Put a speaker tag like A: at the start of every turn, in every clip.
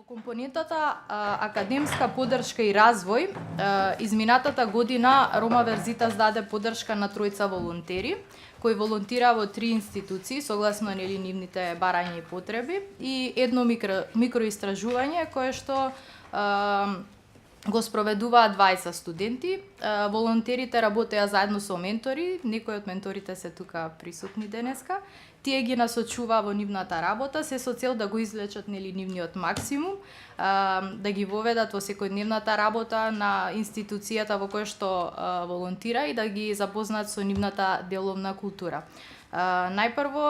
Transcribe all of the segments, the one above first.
A: Во компонентата академска поддршка и развој, изминатата година Рома Верзитас даде поддршка на тројца волонтери кои волонтира во 3 институции согласно нивните барања и потреби и едно микроистражување кое што го спроведуваат 20 студенти. Волонтерите работеа заедно со ментори, некои од менторите се тука присутни денеска. Тие ги насочува во нивната работа, се со цел да го извлечат нивниот максимум, да ги воведат во секојдневната работа на институцијата во која што волонтира и да ги запознаат со нивната деловна култура. Најпрво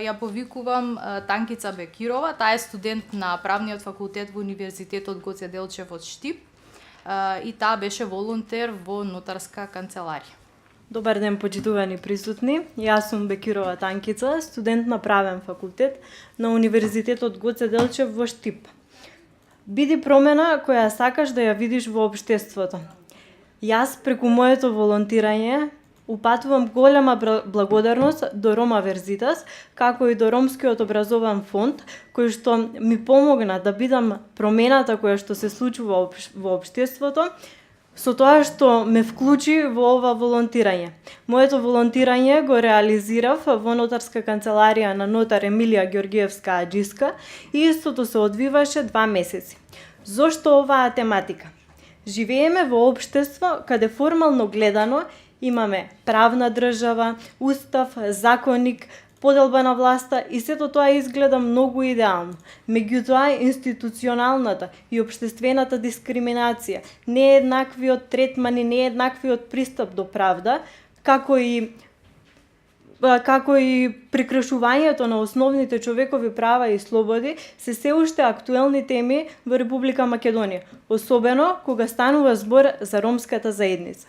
A: ја повикувам Танкица Бекирова, таа е студент на Правниот факултет во Универзитетот Гоце Делчев од Штип и таа беше волонтер во нотарска канцеларија.
B: Добар ден, почитувани присутни. Јас сум Бекирова Танкица, студент на Правен факултет на Универзитетот Гоце Делчев во Штип. Биди промена која сакаш да ја видиш во општеството. Јас преку моето волонтирање упатувам голема благодарност до Рома Верзитас, како и до Ромскиот образован фонд, кој што ми помогна да бидам промената која што се случува во општеството, со тоа што ме вклучи во ова волонтирање. Моето волонтирање го реализирав во нотарска канцеларија на нотар Емилија Ѓоргиевска Аџиска и истото се одвиваше 2 месеци. Зошто оваа тематика? Живееме во општество каде формално гледано имаме правна држава, устав, законник, поделба на власта и сето тоа изгледа многу идеално. Меѓутоа, институционалната и општествената дискриминација, нееднаквиот третман и нееднаквиот пристап до правда, како и прекршувањето на основните човекови права и слободи се уште актуелни теми во Република Македонија, особено кога станува збор за ромската заедница.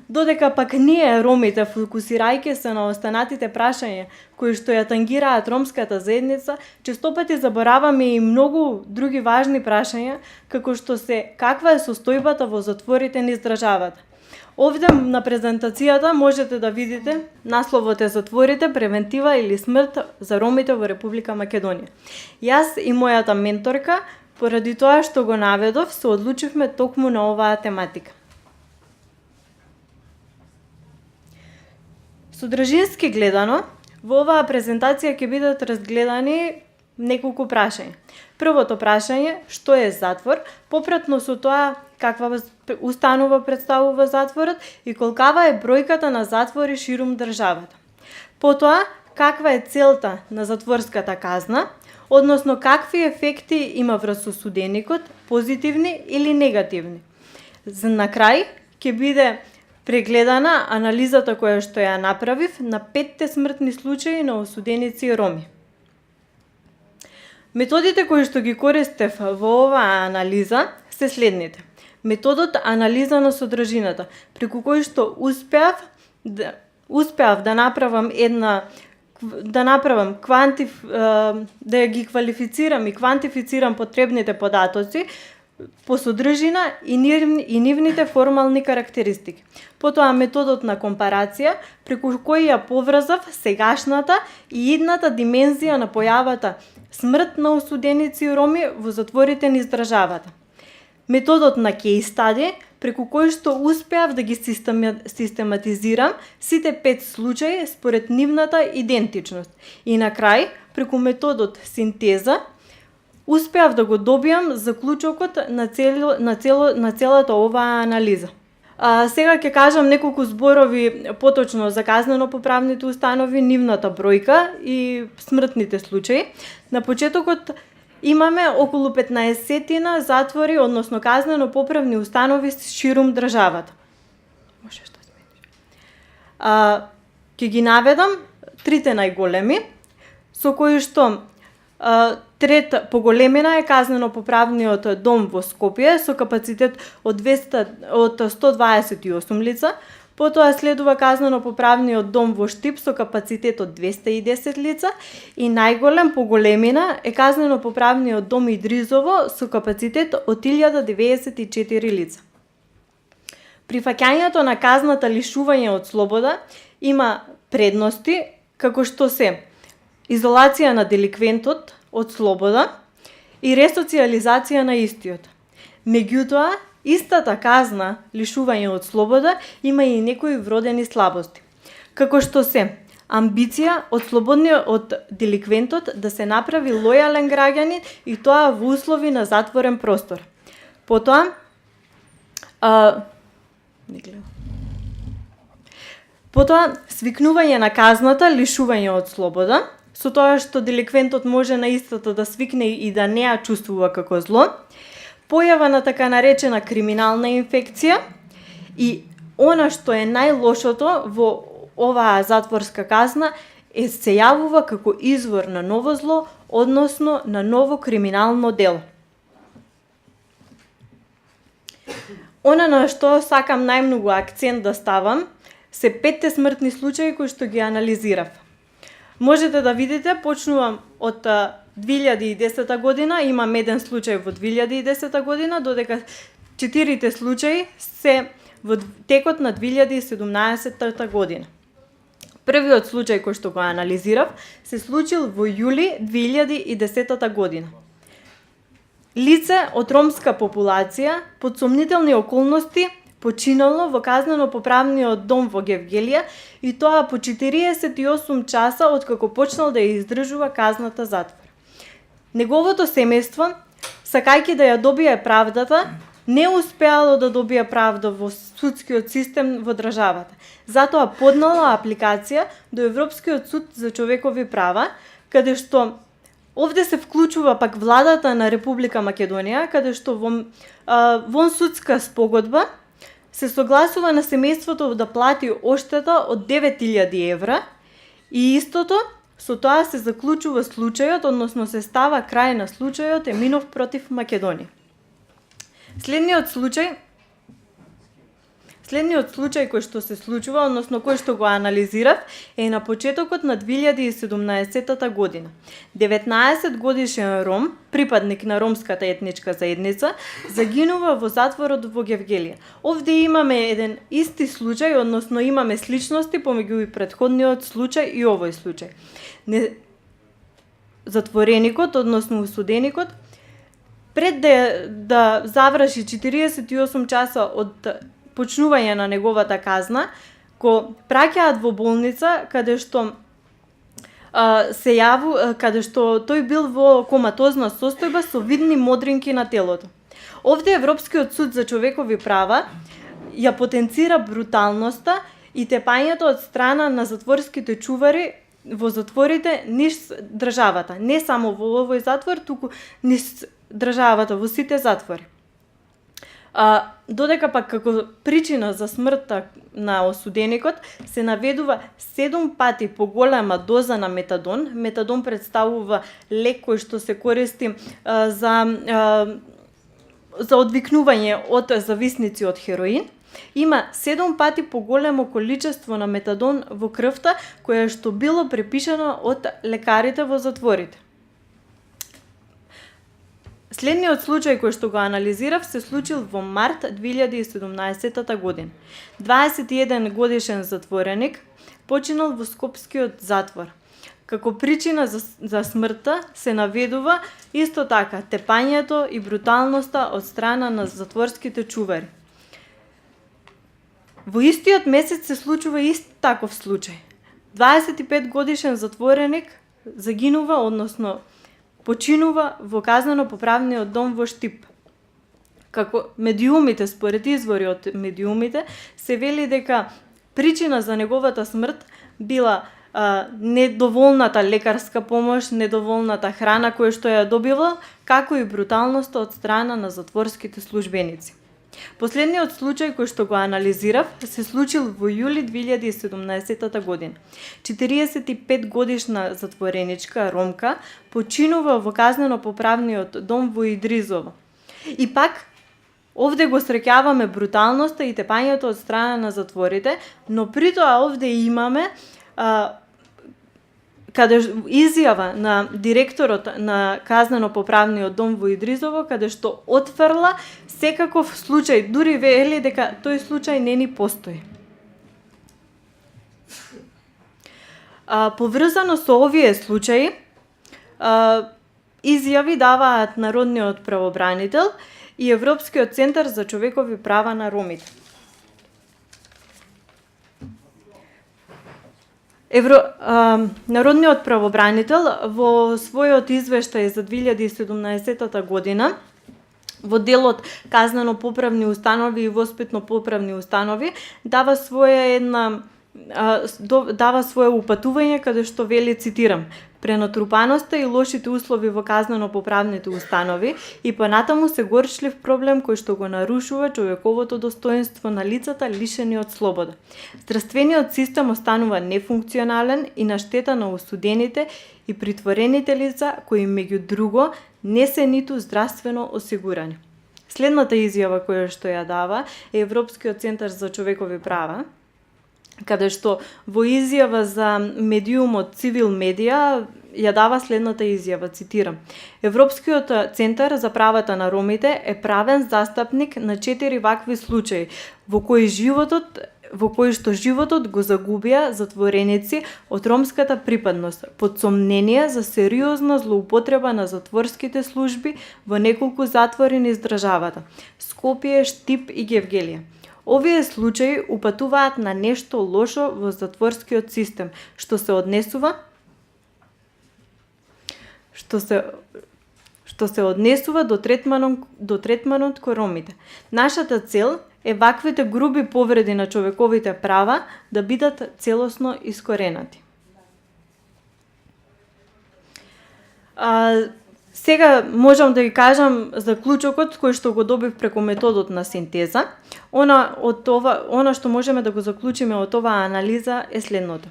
B: Додека пак ние, ромите, фокусирајќи се на останатите прашања кои што ја тангираат ромската заедница, честопати забораваме и многу други важни прашања, како што се каква е состојбата во затворите низ државата. Овде на презентацијата можете да видите насловот е "Затворите, превентива или смрт за ромите во Република Македонија". Јас и мојата менторка, поради тоа што го наведов, се одлучивме токму на оваа тематика. Содржински гледано, во оваа презентација ќе бидат разгледани неколку прашања. Првото прашање, што е затвор, попратно со тоа каква установа представува затворот и колкава е бројката на затвори ширум државата. Потоа, каква е целта на затворската казна, односно какви ефекти има врз осуденикот, позитивни или негативни. На крај ќе биде прегледана анализата која што ја направив на 5 смртни случаи на осуденици роми. Методите кои што ги користев во оваа анализа се следните. Методот анализа на содржината, преку кој што успеав да направам да ги квалифицирам и квантифицирам потребните податоци по содржина и нивните формални карактеристики. Потоа методот на компарација, преку кој ја поврзав сегашната и идната димензија на појавата смрт на осуденици роми во затворите низ државата. Методот на кейс стади, преку кој што успеав да ги систематизирам сите 5 случаи според нивната идентичност. И на крај, преку методот синтеза, успеав да го добијам заклучокот на целата оваа анализа. Сега ќе кажам неколку зборови поточно за казнено-поправните установи, нивната бројка и смртните случаи. На почетокот имаме околу 15 затвори, односно казнено-поправни установи ширум државата. Ќе ги наведам трите најголеми, со кои што трет по големина е казнено-поправниот дом во Скопје со капацитет од 128 лица, потоа следува казнено-поправниот дом во Штип со капацитет од 210 лица и најголем по големина е казнено-поправниот дом Идризово со капацитет од 1094 лица. Прифаќањето на казната лишување од слобода има предности како што се изолација на деликвентот од слобода, и ресоциализација на истиот. Меѓутоа, истата казна, лишување од слобода, има и некои вродени слабости. Како што се амбиција од деликвентот да се направи лојален граѓанин и тоа во услови на затворен простор. Потоа, свикнување на казната, лишување од слобода, со тоа што деликвентот може на истата да свикне и да не ја чувствува како зло, појава на така наречена криминална инфекција и она што е најлошото во оваа затворска казна се јавува како извор на ново зло, односно на ново криминално дело. Она на што сакам најмногу акцент да ставам се 5 смртни случаи кои што ги анализирав. Можете да видите, почнувам од 2010 година, имам еден случај во 2010 година, додека 4 случаи се во текот на 2017 година. Првиот случај кој што го анализирав се случил во јули 2010 година. Лице од ромска популација под сомнителни околности починало во казнено-поправниот дом во Гевгелија и тоа по 48 часа откако почнал да ја издржува казната затвор. Неговото семејство, сакајќи да ја добие правдата, не успеало да добие правда во судскиот систем во државата. Затоа поднала апликација до Европскиот суд за човекови права, каде што овде се вклучува пак владата на Република Македонија, каде што во судска спогодба се согласува на семејството да плати оштета од 9000 евра и истото со тоа се заклучува случајот, односно се става крај на случајот Еминов против Македонија. Следниот случај кој што се случува, односно кој што го анализирав, е на почетокот на 2017 година. 19 годишен ром, припадник на ромската етничка заедница, загинува во затворот во Гевгелија. Овде имаме еден исти случај, односно имаме сличности помеѓу и претходниот случај и овој случај. Затвореникот, односно осуденикот, пред да заврши 48 часа од почнување на неговата казна, го праќаат во болница каде што каде што тој бил во коматозна состојба со видни модринки на телото. Овде Европскиот суд за човекови права ја потенцира бруталноста и тепањето од страна на затворските чувари во затворите низ државата, не само во овој затвор, туку низ државата во сите затвори. Додека пак како причина за смртта на осуденикот се наведува 7 пати поголема доза на метадон. Метадон представува лек кој што се користи за одвикнување од зависници од хероин. Има 7 пати поголемо количество на метадон во крвта, кое што било препишано од лекарите во затворите. Следниот случај кој што го анализирав се случил во март 2017 година. 21 годишен затвореник починал во Скопскиот затвор. Како причина за смртта се наведува исто така тепањето и бруталноста од страна на затворските чувари. Во истиот месец се случува ист таков случај. 25 годишен затвореник загинува, односно починува во казнено-поправниот дом во Штип. Како медиумите, според извори од медиумите, се вели дека причина за неговата смрт била недоволната лекарска помош, недоволната храна која што ја добивал, како и бруталноста од страна на затворските службеници. Последниот случај кој што го анализирав се случил во јули 2017 година. 45 годишна затвореничка ромка починува во казнено-поправниот дом во Идризово. И пак овде го среќаваме бруталноста и тепањето од страна на затворите, но при тоа овде имаме каде изјава на директорот на казнено-поправниот дом во Идризово, каде што отфрла секаков случај, дури вели дека тој случај не ни постои. Поврзано со овие случаи, изјави даваат Народниот правобранител и Европскиот центар за човекови права на ромите. Народниот правобранител во својот извештај за 2017 година во делот Казнено-поправни установи и воспитно-поправни установи дава свое упатување каде што вели, цитирам: пренатрупаноста и лошите услови во казнено-поправните установи и понатаму се горчлив проблем кој што го нарушува човековото достоинство на лицата лишени од слобода. Здравствениот систем останува нефункционален и на штета на осудените и притворените лица кои меѓу друго не се ниту здравствено осигурани. Следната изјава која што ја дава е Европскиот центар за човекови права, каде што во изјава за медиумот Цивил Медија ја дава следната изјава, цитирам: Европскиот центар за правата на ромите е правен застапник на 4 вакви случаи во кои што животот го загубија затвореници од ромската припадност, под сомнение за сериозна злоупотреба на затворските служби во неколку затвори низ државата: Скопје, Штип и Гевгелија. Овие случаи упатуваат на нешто лошо во затворскиот систем, што се однесува до третманот кон ромите. Нашата цел е ваквите груби повреди на човековите права да бидат целосно искоренати. Сега можам да ги кажам заклучокот кој што го добив преку методот на синтеза. Она што можеме да го заклучиме од оваа анализа е следното.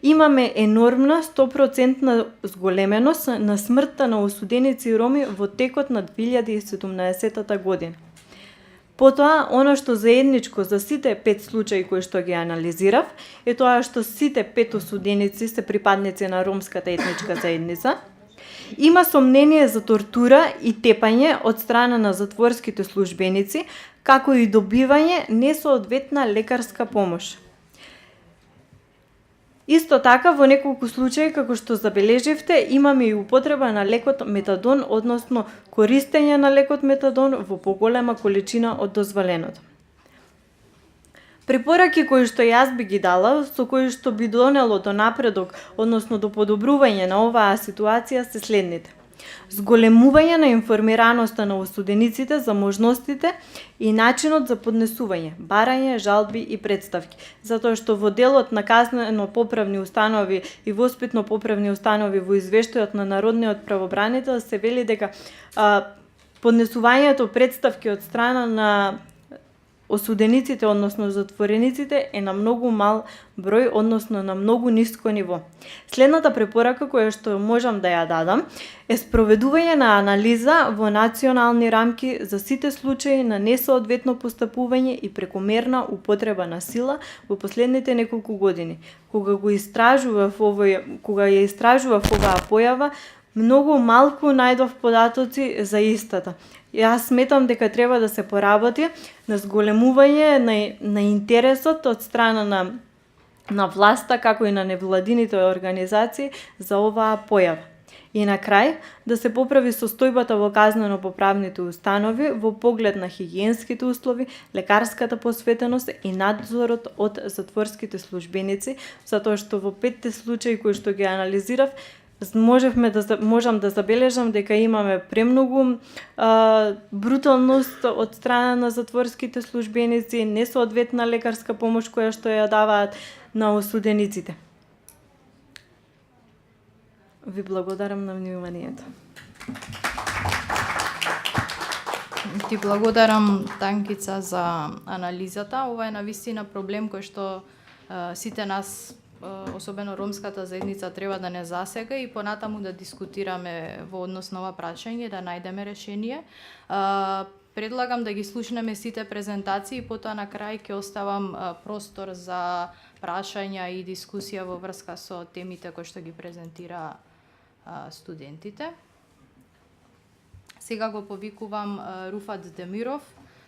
B: Имаме енормна 100% зголеменост на смртта на осуденици роми во текот на 2017 година. Потоа, она што заедничко за сите 5 случаи кои што ги анализирав е тоа што сите 5 осуденици се припадници на ромската етничка заедница. Има сомнение за тортура и тепање од страна на затворските службеници, како и добивање несоодветна лекарска помош. Исто така, во неколку случаи, како што забележивте, имаме и употреба на лекот метадон, односно користење на лекот метадон во поголема количина од дозволеното. Препораки кои што јас би ги дала, со кои што би донело до напредок, односно до подобрување на оваа ситуација се следните: зголемување на информираноста на осудениците за можностите и начинот за поднесување, барање, жалби и представки, затоа што во делот на казнено-поправни установи и воспитно-поправни установи во извештајот на Народниот правобранител се вели дека поднесувањето представки од страна на осудениците, односно затворениците, е на многу мал број, односно на многу ниско ниво. Следната препорака која што можам да ја дадам е спроведување на анализа во национални рамки за сите случаи на несоодветно постапување и прекомерна употреба на сила во последните неколку години. Кога ја истражував оваа појава, многу малку најдов податоци за истата. Јас сметам дека треба да се поработи на зголемување на интересот од страна на власта, како и на невладините организации за оваа појава. И на крај, да се поправи состојбата во казнено-поправните установи во поглед на хигиенските услови, лекарската посветеност и надзорот од затворските службеници, затоа што во 5 случаи кои што ги анализирав, можам да забележам дека имаме премногу бруталност од страна на затворските службеници, несоодветна лекарска помош која што ја даваат на осудениците. Ви благодарам на вниманието.
A: Ти благодарам, Танкица, за анализата. Ова е навистина проблем кој што сите нас, особено ромската заедница, треба да не засега и понатаму да дискутираме во однос на ова прашање, да најдеме решение. Предлагам да ги слушнеме сите презентации и потоа на крај ќе оставам простор за прашања и дискусија во врска со темите кои што ги презентира студентите. Сега го повикувам Руфат Демиров,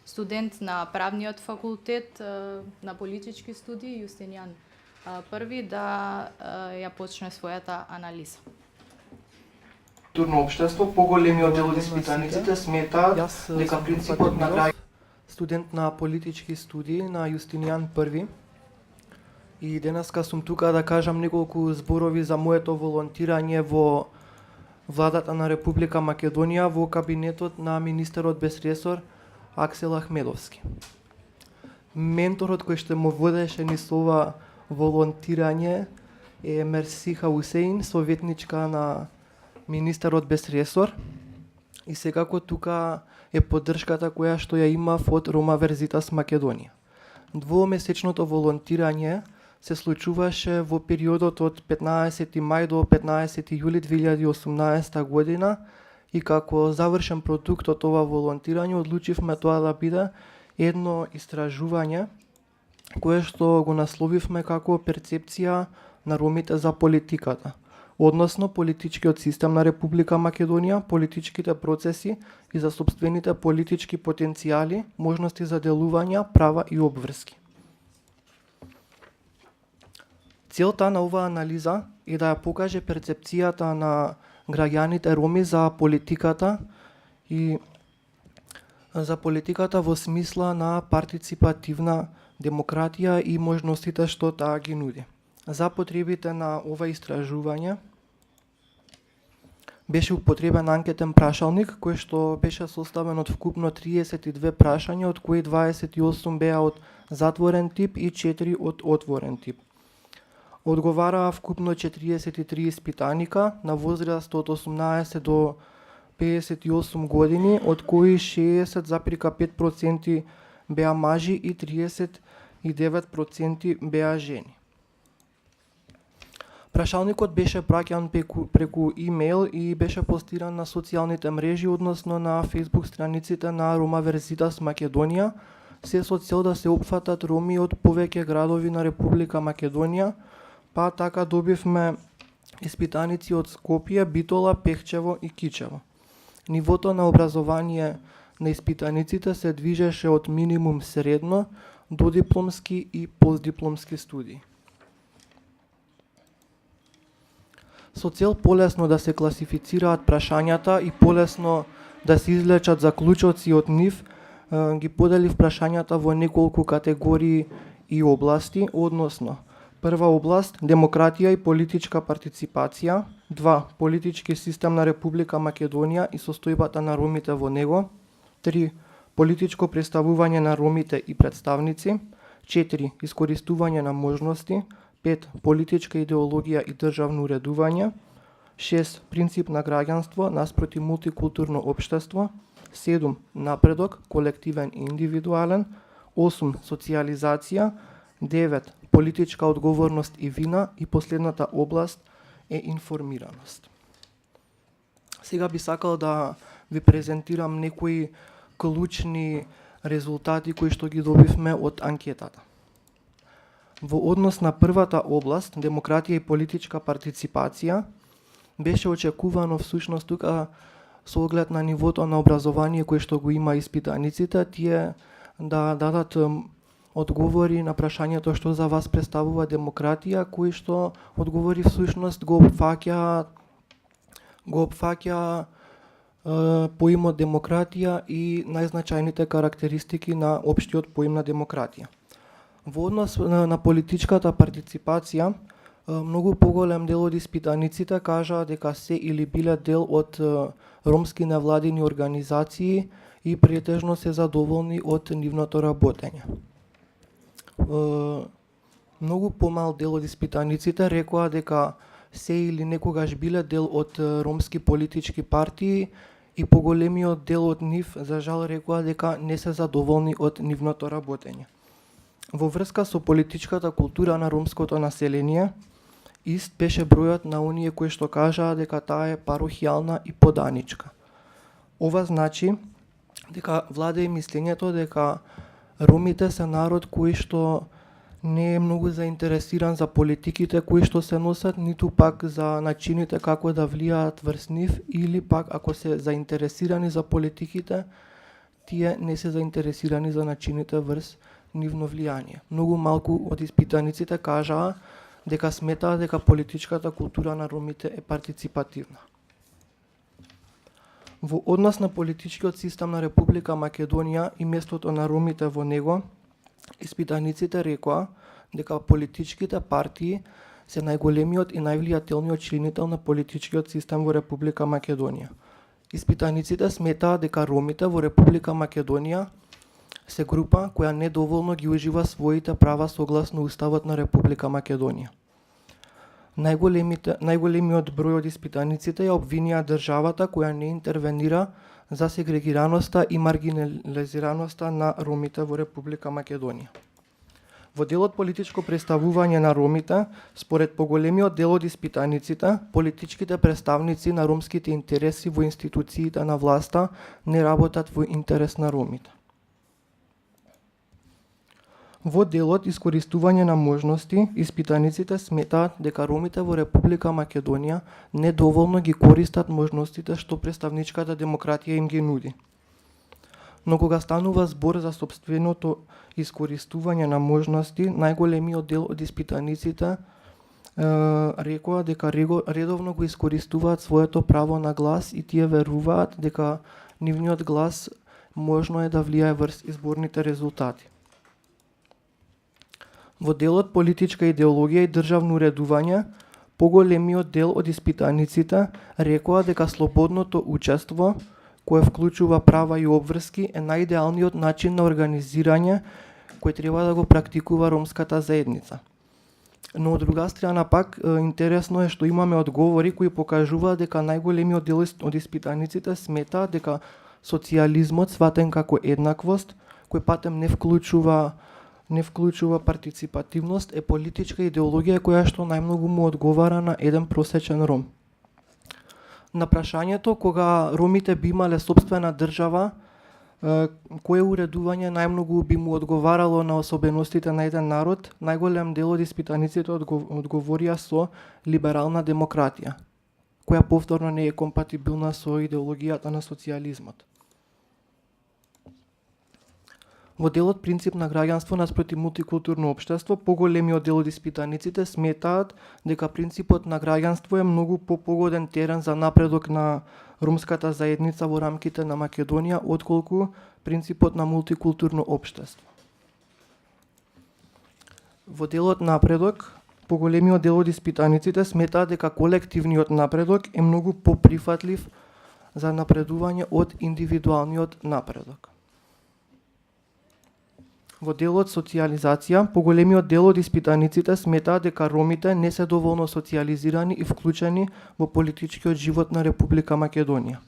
A: студент на Правниот факултет на политички студии Јустинијан први, да ја почне својата анализа.
C: културно општество, поголемиот дел од испитаниците сметаат дека принципот на граѓ студент на политички студии на Јустинијан I. И денеска сум тука да кажам неколку зборови за моето волонтирање во владата на Република Македонија во кабинетот на министерот без ресор Аксел Ахмедовски. Менторот кој што му водеше низ ова волонтирање е Мерсиха Усеин, советничка на министерот без ресор. И секако тука е поддршката која што ја имав од Рома Верзитас Македонија. Двомесечното волонтирање се случуваше во периодот од 15 мај до 15 јули 2018 година и како завршен продукт од ова волонтирање одлучивме тоа да биде едно истражување кое што го насловивме како перцепција на ромите за политиката, односно политичкиот систем на Република Македонија, политичките процеси и за сопствените политички потенцијали, можности за делување, права и обврски. Целта на оваа анализа е да ја покаже перцепцијата на граѓаните роми за политиката и за политиката во смисла на партиципативна демократија и можностите што таа ги нуди. За потребите на ова истражување беше употребен анкетен прашалник кој што беше составен од вкупно 32 прашања, од кои 28 беа од затворен тип и 4 од отворен тип. Одговараа вкупно 43 испитаника на возраст од 18 до 58 години, од кои 60,5% беа мажи и 39% беа жени. Прашалникот беше праќан преку имейл и беше постиран на социјалните мрежи, односно на Facebook страниците на Рома Верзитас Македонија, се со цел да се опфатат роми од повеќе градови на Република Македонија, па така добивме испитаници од Скопје, Битола, Пехчево и Кичево. Нивото на образование на испитаниците се движеше од минимум средно до дипломски и постдипломски студии. Со цел полесно да се класифицираат прашањата и полесно да се извлечат заклучоци од нив, ги поделив прашањата во неколку категории и области, односно: прва област – демократија и политичка партиципација, 2. Политички систем на Република Македонија и состојбата на ромите во него, 3. Политичко представување на ромите и представници, 4. Искористување на можности, 5. Политичка идеологија и државно уредување, 6. Принцип на граѓанство наспроти мултикултурно општество, 7. Напредок, колективен и индивидуален, 8. Социјализација, 9. Политичка одговорност и вина и последната област е информираност. Сега би сакал да ви презентирам некои клучни резултати кои што ги добивме од анкетата. Во однос на првата област, демократија и политичка партиципација, беше очекувано всушност тука со оглед на нивото на образование кој што го има испитаниците, тие да дадат одговори на прашањето што за вас представува демократија, кои што одговори всушност го опфаќа поимот демократија и најзначајните карактеристики на општиот поим на демократија. Во однос на политичката партиципација, многу поголем дел од испитаниците кажаа дека се или биле дел од ромски невладини организации и претежно се задоволни од нивното работење. Многу помал дел од испитаниците рекоа дека се или некогаш биле дел од ромски политички партии и поголемиот дел од нив за жал рекоа дека не се задоволни од нивното работење. Во врска со политичката култура на ромското население, ист беше бројот на оние кои што кажаа дека таа е парохијална и поданичка. Ова значи дека владее мислењето дека ромите се народ кој што не е многу заинтересиран за политиките кои што се носат, ниту пак за начините како да влијаат врз нив, или пак ако се заинтересирани за политиките, тие не се заинтересирани за начините врз нивно влијание. Многу малку од испитаниците кажаа дека сметаат дека политичката култура на ромите е партиципативна. Во однос на политичкиот систем на Република Македонија и местото на ромите во него, испитаниците рекоа дека политичките партии се најголемиот и највлијателниот членител на политичкиот систем во Република Македонија. Испитаниците сметаат дека ромите во Република Македонија се група која недоволно ги ужива своите права согласно Уставот на Република Македонија. Најголемиот број од испитаниците ја обвинија државата која не интервенира за сегрегираноста и маргинализираноста на ромите во Република Македонија. Во делот политичко представување на ромите, според поголемиот дел од испитаниците, политичките представници на ромските интереси во институциите на власта не работат во интерес на ромите. Во делот искористување на можности, испитаниците сметаат дека ромите во Република Македонија недоволно ги користат можностите што представничката демократија им ги нуди. Но кога станува збор за сопственото искористување на можности, најголемиот дел од испитаниците рекоа дека редовно го искористуваат своето право на глас и тие веруваат дека нивниот глас можно е да влијае врз изборните резултати. Во делот политичка идеологија и државно уредување, поголемиот дел од испитаниците рекоа дека слободното учество, кое вклучува права и обврски, е најидеалниот начин на организирање кој треба да го практикува ромската заедница. Но од друга страна пак, интересно е што имаме одговори кои покажуваат дека најголемиот дел од испитаниците сметаат дека социјализмот, сватен како еднаквост, кој патем не вклучува партиципативност, е политичка идеологија која што најмногу му одговара на еден просечен ром. На прашањето кога ромите би имале собствена држава, кое уредување најмногу би му одговарало на особеностите на еден народ, најголем дел од испитаниците одговорија со либерална демократија, која повторно не е компатибилна со идеологијата на социјализмот. Во делот принцип на граѓанство наспроти мултикултурно општество, поголемиот дел од испитаниците сметаат дека принципот на граѓанство е многу попогоден терен за напредок на ромската заедница во рамките на Македонија, отколку принципот на мултикултурно општество. Во делот напредок, поголемиот дел од испитаниците сметаат дека колективниот напредок е многу поприфатлив за напредување од индивидуалниот напредок. Во делот социјализација, поголемиот дел од испитаниците сметаат дека ромите не се доволно социјализирани и вклучени во политичкиот живот на Република Македонија.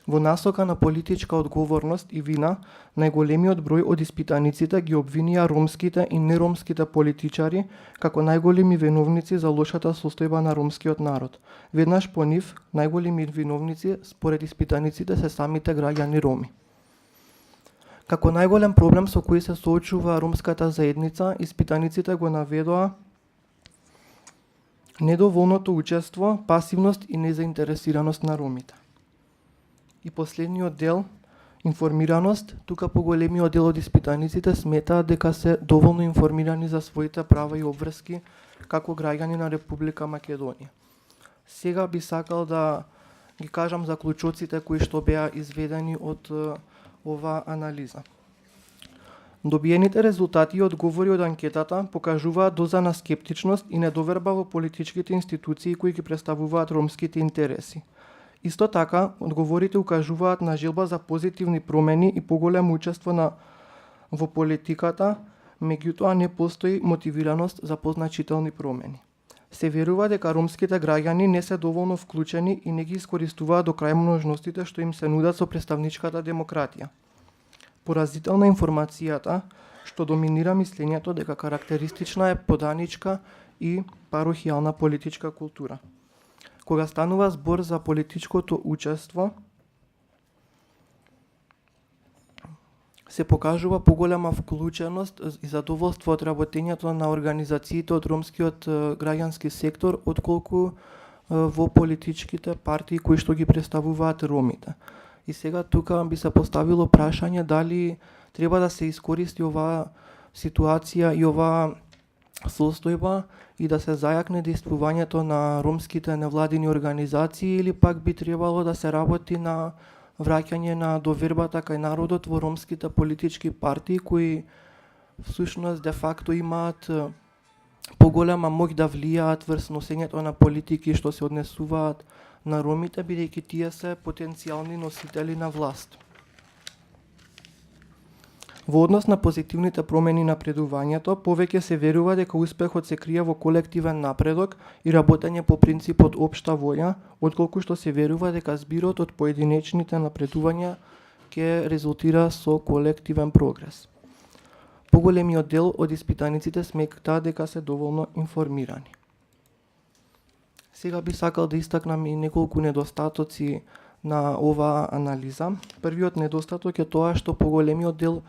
C: Во насока на политичка одговорност и вина, најголемиот број од испитаниците ги обвинија ромските и неромските политичари како најголеми виновници за лошата состојба на ромскиот народ. Веднаш по нив, најголеми виновници според испитаниците се самите граѓани роми. Како најголем проблем со кој се соочува ромската заедница, испитаниците го наведоа недоволното учество, пасивност и незаинтересираност на ромите. И последниот дел, информираност, тука поголемиот дел од испитаниците сметаат дека се доволно информирани за своите права и обврски како граѓани на Република Македонија. Сега би сакал да ги кажам заклучоците кои што беа изведени од оваа анализа. Добиените резултати и одговори од анкетата покажуваат доза на скептичност и недоверба во политичките институции кои ги представуваат ромските интереси. Исто така, одговорите укажуваат на желба за позитивни промени и поголемо учество во политиката, меѓутоа не постои мотивираност за позначителни промени. Се верува дека ромските граѓани не се доволно вклучени и не ги искористуваат до крај можностите што им се нудат со представничката демократија. Поразителна информацијата што доминира мислењето дека карактеристична е поданичка и парохијална политичка култура. Кога станува збор за политичкото учество, се покажува поголема вклученост и задоволство од работењето на организациите од ромскиот граѓански сектор, отколку во политичките партии кои што ги представуваат ромите. И сега тука би се поставило прашање дали треба да се искористи оваа ситуација и оваа состојба и да се зајакне действувањето на ромските невладини организации, или пак би требало да се работи на враќање на довербата кај народот во ромските политички партии кои всушност де факто имаат поголема моќ да влијаат врз носењето на политики што се однесуваат на ромите, бидејќи тие се потенцијални носители на власт. Во однос на позитивните промени на напредувањето, повеќе се верува дека успехот се крие во колективен напредок и работење по принципот општа волја, отколку што се верува дека збирот од поединечните напредувања ќе резултира со колективен прогрес. Поголемиот дел од испитаниците сметаат дека се доволно информирани. Сега би сакал да истакнам и неколку недостатоци на оваа анализа. Првиот недостаток е тоа што поголемиот дел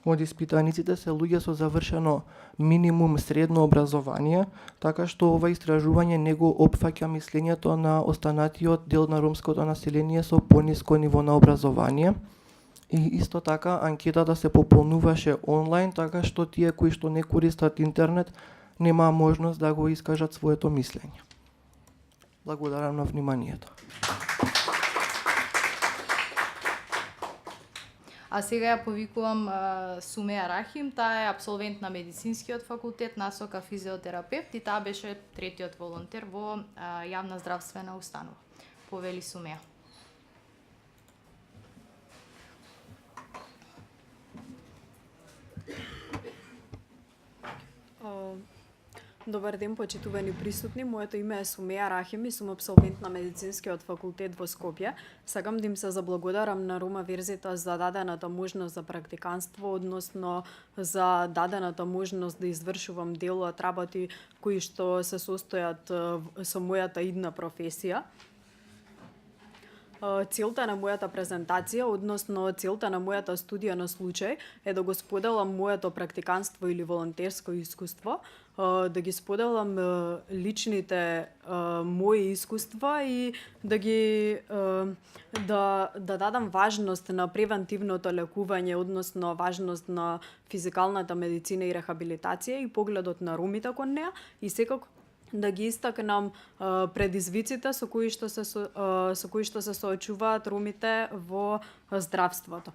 C: од испитаниците се луѓе со завршено минимум средно образование, така што ова истражување не го опфаќа мислењето на останатиот дел на ромското население со пониско ниво на образование. И исто така анкетата се пополнуваше онлайн, така што тие кои што не користат интернет немаа можност да го искажат своето мислење. Благодарам на вниманието.
A: А сега ја повикувам Сумеја Рахим, таа е абсолвент на медицинскиот факултет, насока физиотерапевт и таа беше третиот волонтер во јавна здравствена установа. Повели Сумеја.
D: Добар ден, почитувани присутни. Моето име е Сумеја Рахим и сум абсолвент на медицинскиот факултет во Скопје. Сакам да им се заблагодарам на Рома Верзита за дадената можност за практиканство, односно за дадената можност да извршувам дел од работи кои што се состојат со мојата идна професија. Целта на мојата презентација, односно целта на мојата студија на случај е да го споделам моето практиканство или волонтерско искуство, да ги споделам личните мои искуства и да ги да дадам важност на превентивното лекување, односно важност на физикалната медицина и рехабилитација и погледот на ромите кон неа и секако да ги истакнам предизвиците со кои што се соочуваат ромите во здравството.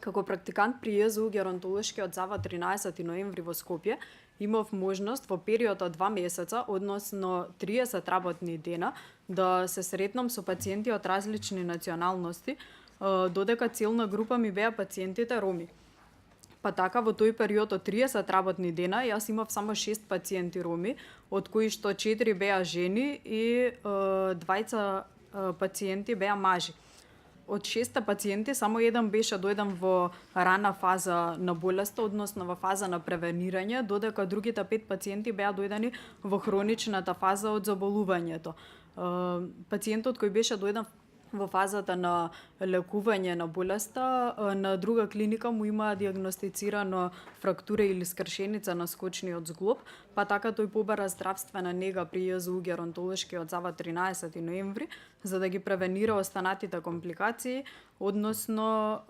D: Како практикант при ЈЗУ Геронтолошкиот завод 13 ноември во Скопје, имав можност во период од 2 месеца, односно 30 работни дена, да се сретнам со пациенти од различни националности, додека целна група ми беа пациентите роми. Па така, во тој период од 30 работни дена, јас имав само 6 пациенти роми, од кои што 4 беа жени и 2 пациенти беа мажи. Од 6 пациенти, само еден беше дојден во рана фаза на болеста, односно во фаза на превенирање, додека другите 5 пациенти беа дојдени во хроничната фаза од заболувањето. Пациентот кој беше дојден во фазата на лекување на болеста, на друга клиника му има диагностицирано фрактура или скршеница на скочниот зглоб, па така тој побара здравствена нега при ЈЗУ Геронтолошкиот завод 13 ноември, за да ги превенира останатите компликации, односно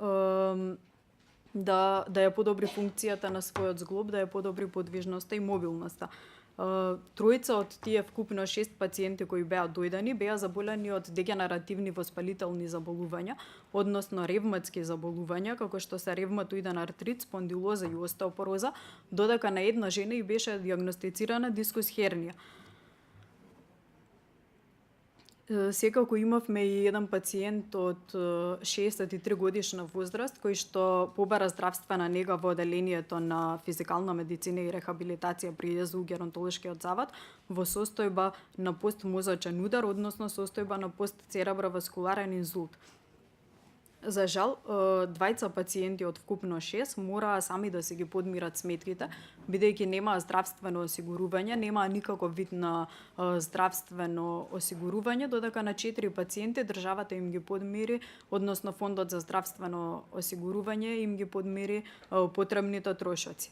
D: да ја подобри функцијата на својот зглоб, да ја подобри подвижноста и мобилноста. Тројца од тие вкупно 6 пациенти кои беа дојдени беа заболени од дегенеративни воспалителни заболувања, односно ревматски заболувања, како што се ревматоиден артрит, спондилоза и остеопороза, додека на една жена и беше диагностицирана дискус хернија. Секако имавме и еден пациент од 63 годишна возраст кој што побара здравствена нега во оделението на физикална медицина и рехабилитација при ЈЗУ Геронтолошкиот завод во состојба на постмозочен удар, односно состојба на постцереброваскуларен инсулт. За жал, 2 пациенти од вкупно 6 мораа сами да се ги подмират сметките, бидејќи немаа здравствено осигурување, немаа никаков вид на здравствено осигурување, додека на 4 пациенти државата им ги подмири, односно фондот за здравствено осигурување им ги подмири потребните трошоци.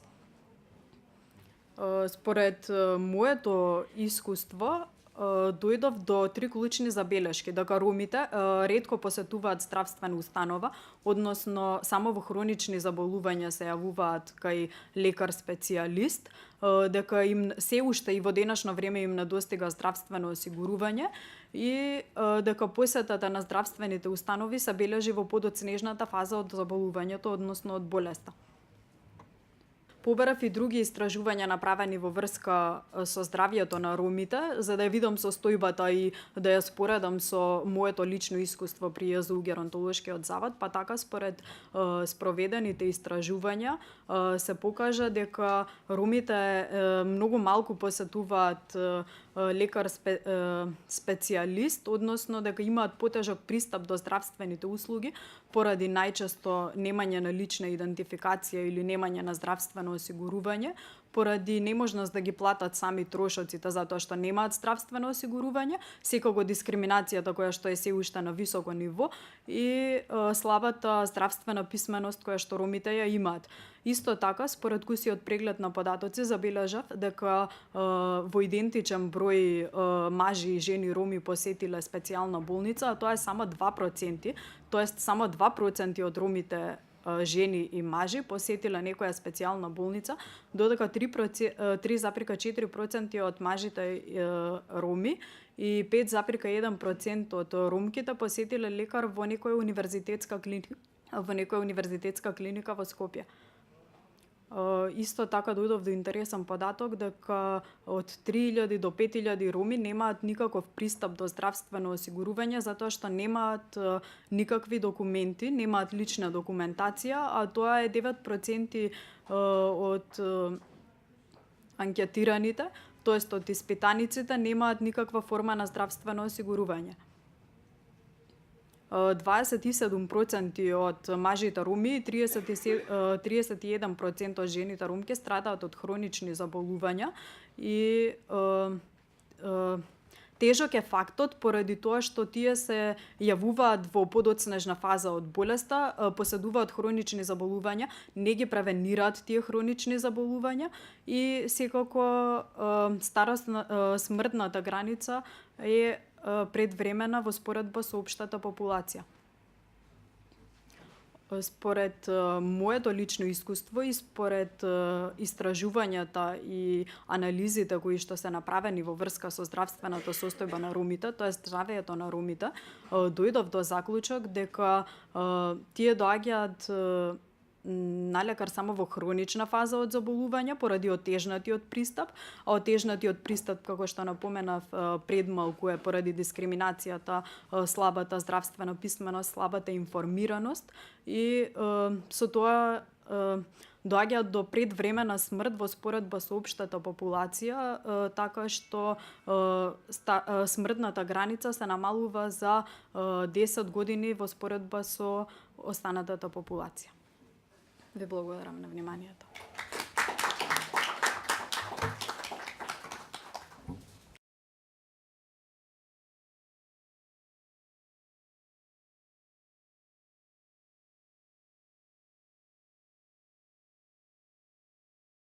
D: Според моето искуство, дојдов до 3 клучни забелешки, дека ромите ретко посетуваат здравствена установа, односно само во хронични заболувања се јавуваат кај лекар-специјалист, дека им се уште и во денешно време им недостига здравствено осигурување и дека посетата на здравствените установи се бележи во подоцнежната фаза од заболувањето, односно од болеста. Побарав и други истражувања направени во врска со здравјето на ромите, за да ја видам состојбата и да ја споредам со моето лично искуство при ЈЗУ Геронтолошкиот завод, па така според спроведените истражувања се покажа дека ромите многу малку посетуваат лекар специјалист, односно дека имаат потежок пристап до здравствените услуги поради најчесто немање на лична идентификација или немање на здравствено осигурување, поради неможност да ги платат сами трошоците затоа што немаат здравствено осигурување, секако дискриминацијата која што е се уште на високо ниво и слабата здравствена писменост која што ромите ја имаат. Исто така, според кусиот преглед на податоци, забележав дека во идентичен број мажи и жени роми посетиле специјална болница, а тоа е само 2%, тоест само 2% од ромите жени и мажи посетиле некоја специјална болница, додека 3,4% од мажите роми и 5,1% од ромките посетиле лекар во некоја универзитетска клиника во Скопје. Исто така дојдов до интересен податок дека од 3000 до 5000 роми немаат никаков пристап до здравствено осигурување затоа што немаат никакви документи, немаат лична документација, а тоа е 9% од анкетираните, тоест од испитаниците немаат никаква форма на здравствено осигурување. 27% од мажите роми и 31% од жените ромки страдаат од хронични заболувања и тежок е фактот поради тоа што тие се јавуваат во подоцнежна фаза од болеста, поседуваат хронични заболувања, не ги превенираат тие хронични заболувања и секако смртната граница е предвремена во споредба со општата популација. Според моето лично искуство и според истражувањата и анализите кои што се направени во врска со здравствената состојба на ромите, тоа е здравјето на ромите, дојдов до заклучок дека тие доаѓаат на лекар само во хронична фаза од заболување поради отежнатиот пристап, а отежнатиот пристап, како што напоменав предмалку, е поради дискриминацијата, слабата здравствена писменост, слабата информираност и со тоа доаѓаат до предвремена смрт во споредба со општата популација, така што смртната граница се намалува за 10 години во споредба со останатата популација. Ви благодарам на вниманието.